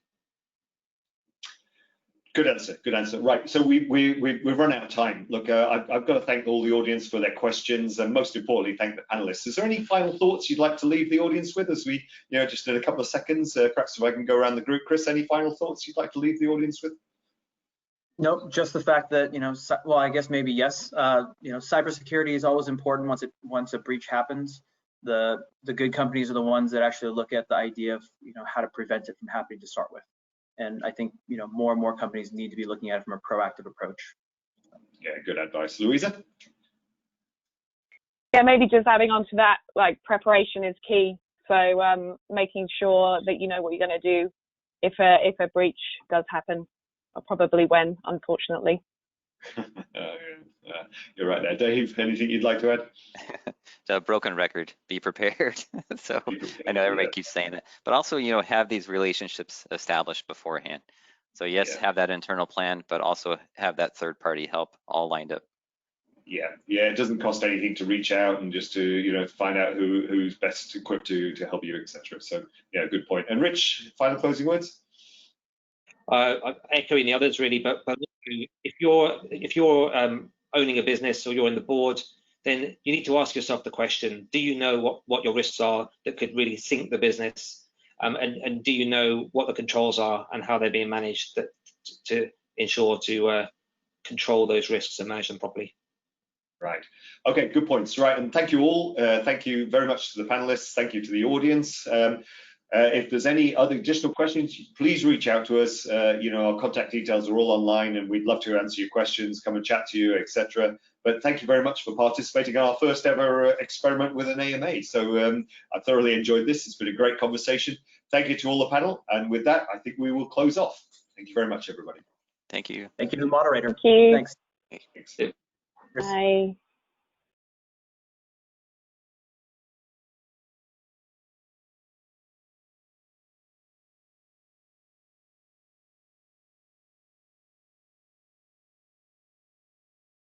Good answer. Good answer. Right. So we've run out of time. Look, I've got to thank all the audience for their questions, and most importantly, thank the panelists. Is there any final thoughts you'd like to leave the audience with as we, just in a couple of seconds, perhaps if I can go around the group, Chris, any final thoughts you'd like to leave the audience with? Nope, just the fact that, well, I guess maybe yes, cybersecurity is always important once a breach happens. The good companies are the ones that actually look at the idea of, how to prevent it from happening to start with. And I think, more and more companies need to be looking at it from a proactive approach. Yeah, good advice. Louisa? Yeah, maybe just adding on to that, like preparation is key. So making sure that you know what you're going to do if a breach does happen, or probably when, unfortunately. You're right there. Dave, anything you'd like to add? It's a broken record, be prepared. So be prepared, I know everybody keeps saying that, but also, have these relationships established beforehand. So yes, have that internal plan, but also have that third party help all lined up. Yeah, it doesn't cost anything to reach out and just to find out who's best equipped to help you, etc. So yeah, good point. And Rich, final closing words? I'm echoing the others really, but if you're owning a business or you're in the board, then you need to ask yourself the question: do you know what your risks are that could really sink the business, and do you know what the controls are and how they're being managed to ensure to control those risks and manage them properly. Right. Okay, good points. Right, and thank you all. Thank you very much to the panelists. Thank you to the audience. If there's any other additional questions, please reach out to us. Our contact details are all online, and we'd love to answer your questions, come and chat to you, etc. But thank you very much for participating in our first ever experiment with an AMA. So I thoroughly enjoyed this. It's been a great conversation. Thank you to all the panel. And with that, I think we will close off. Thank you very much, everybody. Thank you. Thank you to the moderator. Thank you. Thanks. Thanks. Bye.